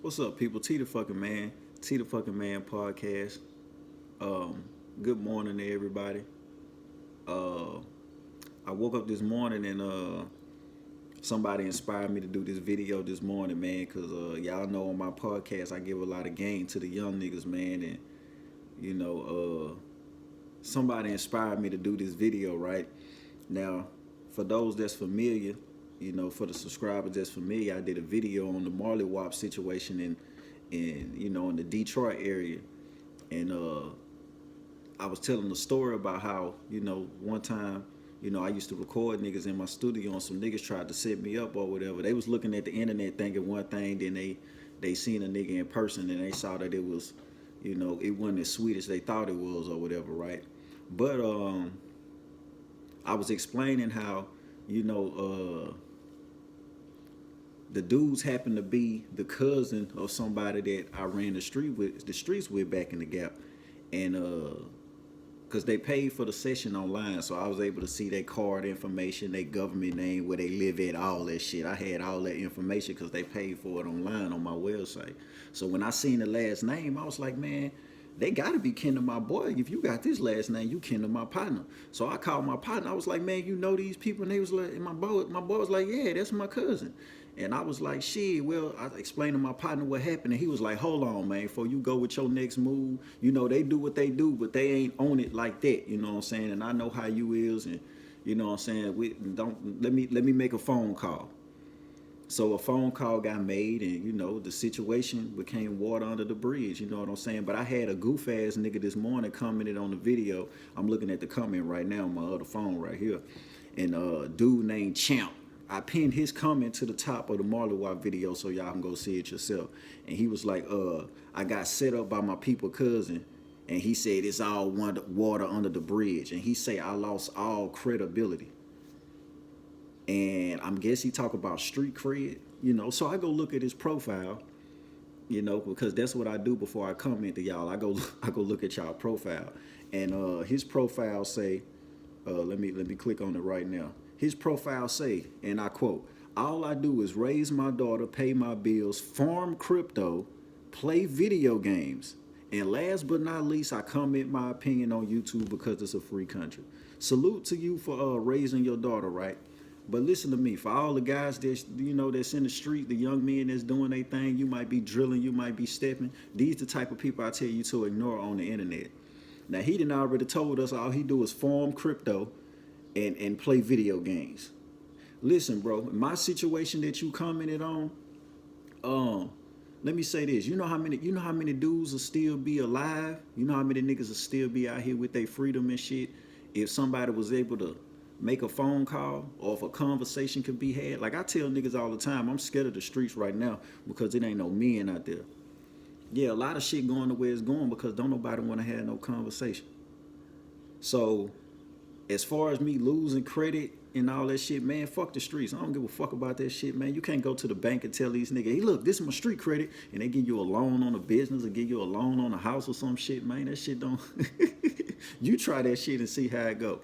What's up, people? T the fucking man. T the fucking man podcast. Um, Good morning to everybody. Uh, I woke up this morning and somebody inspired me to do this video this morning, man. Cause y'all know on my podcast I give a lot of game to the young niggas, man. And you know, somebody inspired me to do this video, right? Now, for those that's familiar, for the subscribers that's familiar, I did a video on the Marley Wap situation in the Detroit area, and I was telling a story about how one time I used to record niggas in my studio, and some niggas tried to set me up or whatever. They was looking at the internet thinking one thing, then they seen a nigga in person and they saw that it was, it wasn't as sweet as they thought it was or whatever, right? But I was explaining how you know the dudes happened to be the cousin of somebody that I ran the streets with back in the Gap, and because they paid for the session online, so I was able to see their card information, their government name, where they live at, all that shit. I had all that information because they paid for it online on my website. So when I seen the last name, I was like, man, they gotta be kin to my boy. If you got this last name, you kin to my partner. So I called my partner. I was like, man, you know these people? And they was like, and my boy was like, yeah, that's my cousin. And I was like, shit, well, I explained to my partner what happened. And he was like, hold on, man, before you go with your next move, they do what they do, but they ain't on it like that. You know what I'm saying? And I know how you is. And you know what I'm saying? Let me make a phone call. So a phone call got made, and the situation became water under the bridge. You know what I'm saying? But I had a goof ass nigga this morning commented on the video. I'm looking at the comment right now on my other phone right here, and dude named Champ. I pinned his comment to the top of the Marley Wap video so y'all can go see it yourself. And he was like, I got set up by my people cousin, and he said it's all water under the bridge, and he say I lost all credibility. And I'm guess he talk about street cred, So I go look at his profile, because that's what I do before I comment to y'all. I go I go look at y'all profile, and his profile say, let me click on it right now. His profile say, and I quote, "All I do is raise my daughter, pay my bills, farm crypto, play video games, and last but not least, I comment my opinion on YouTube because it's a free country. Salute to you for raising your daughter, right? But listen to me, for all the guys that's in the street, the young men that's doing their thing, you might be drilling, you might be stepping. These the type of people I tell you to ignore on the internet. Now he done already told us all he do is farm crypto and play video games. Listen, bro, my situation that you commented on, let me say this. You know how many dudes will still be alive? You know how many niggas will still be out here with their freedom and shit if somebody was able to make a phone call or if a conversation could be had? Like I tell niggas all the time, I'm scared of the streets right now because it ain't no men out there. Yeah, a lot of shit going the way it's going because don't nobody want to have no conversation. So as far as me losing credit and all that shit, man, fuck the streets. I don't give a fuck about that shit, man. You can't go to the bank and tell these niggas, hey, look, this is my street credit, and they give you a loan on a business or give you a loan on a house or some shit, man. That shit don't. You try that shit and see how it go.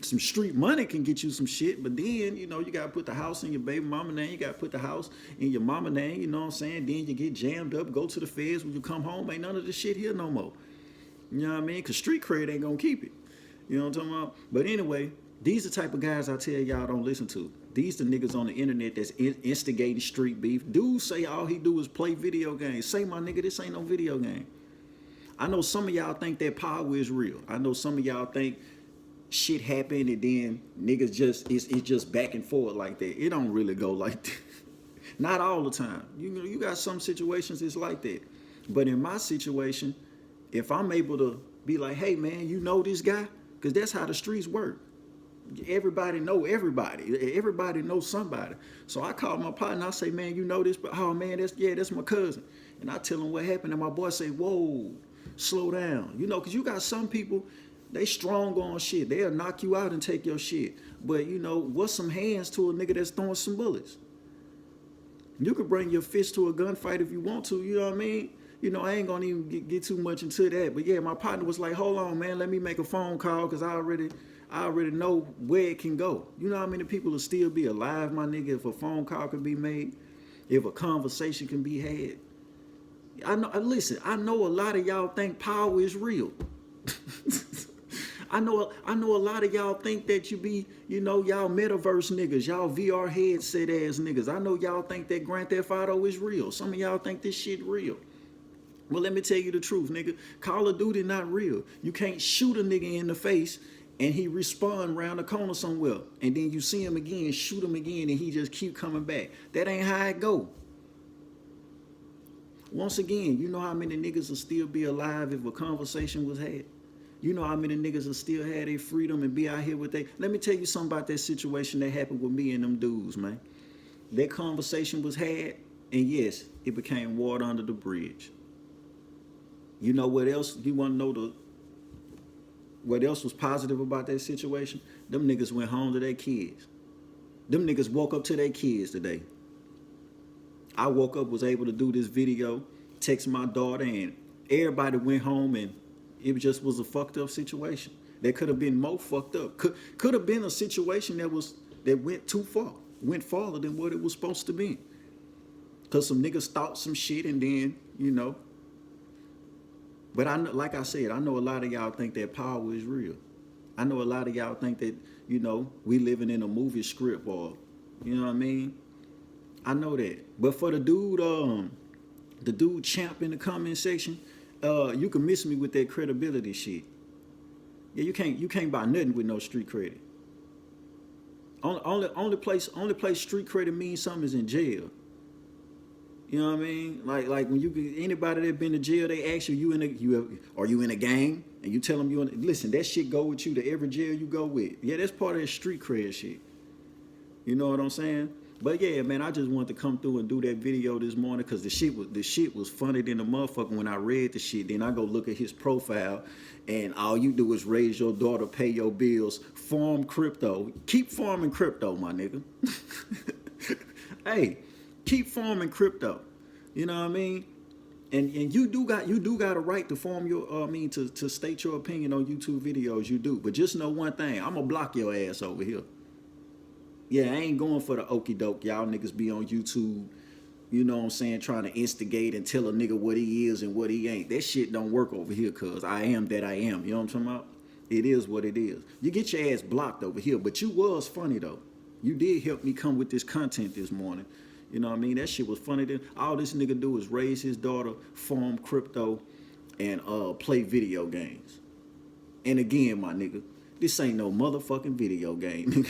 Some street money can get you some shit, but then, you gotta put the house in your baby mama name, you gotta put the house in your mama name, you know what I'm saying? Then you get jammed up, go to the feds, when you come home, ain't none of this shit here no more. You know what I mean? Cause street cred ain't gonna keep it. You know what I'm talking about? But anyway, these the type of guys I tell y'all don't listen to. These the niggas on the internet that's instigating street beef. Dudes say all he do is play video games. Say, my nigga, this ain't no video game. I know some of y'all think that power is real. I know some of y'all think shit happen and then niggas it's just back and forth like that. It don't really go like that. Not all the time. You got some situations it's like that. But in my situation, if I'm able to be like, hey man, you know this guy? Because that's how the streets work. Everybody know everybody. Everybody knows somebody. So I call my partner, I say, man, you know this? But oh man, that's my cousin. And I tell him what happened, and my boy say, whoa, slow down. Because you got some people, they strong on shit. They'll knock you out and take your shit. But what's some hands to a nigga that's throwing some bullets? You could bring your fist to a gunfight if you want to, you know what I mean? I ain't gonna even get too much into that. But yeah, my partner was like, hold on, man, let me make a phone call because I already know where it can go. You know how many people will still be alive, my nigga, if a phone call can be made, if a conversation can be had. Listen, I know a lot of y'all think power is real. I know a lot of y'all think that y'all metaverse niggas, y'all VR headset ass niggas. I know y'all think that Grand Theft Auto is real. Some of y'all think this shit real. Well, let me tell you the truth, nigga. Call of Duty not real. You can't shoot a nigga in the face and he respawn around the corner somewhere. And then you see him again, shoot him again, and he just keep coming back. That ain't how it go. Once again, you know how many niggas will still be alive if a conversation was had? You know how many niggas will still have their freedom and be out here with they. Let me tell you something about that situation that happened with me and them dudes, man. That conversation was had, and yes, it became water under the bridge. You know what else? You want to know what else was positive about that situation? Them niggas went home to their kids. Them niggas woke up to their kids today. I woke up, was able to do this video, text my daughter, and everybody went home, and it just was a fucked up situation. That could have been more fucked up. Could have been a situation that went too far, went farther than what it was supposed to be. Cause some niggas thought some shit, and then. But I know, like I said, I know a lot of y'all think that power is real. I know a lot of y'all think that we living in a movie script, or you know what I mean. I know that. But for the dude champ in the comment section, you can miss me with that credibility shit. Yeah, you can't buy nothing with no street credit. Only place street credit means something is in jail. You know what I mean? Like when anybody that been to jail, they ask you, are you in a gang? And you tell them listen, that shit go with you to every jail you go with. Yeah, that's part of that street cred shit. You know what I'm saying? But yeah, man, I just wanted to come through and do that video this morning because the shit was funny than the motherfucker when I read the shit. Then I go look at his profile, and all you do is raise your daughter, pay your bills, farm crypto. Keep farming crypto, my nigga. Hey, keep farming crypto. You know what I mean? And you do got a right to form your to state your opinion on YouTube videos. You do, but just know one thing: I'm gonna block your ass over here. Yeah, I ain't going for the okie doke. Y'all niggas be on YouTube, you know what I'm saying, trying to instigate and tell a nigga what he is and what he ain't. That shit don't work over here, cuz I am that I am. You know what I'm talking about? It is what it is. You get your ass blocked over here, but you was funny, though. You did help me come with this content this morning. You know what I mean? That shit was funny. Then all this nigga do is raise his daughter, farm crypto, and play video games. And again, my nigga, this ain't no motherfucking video game.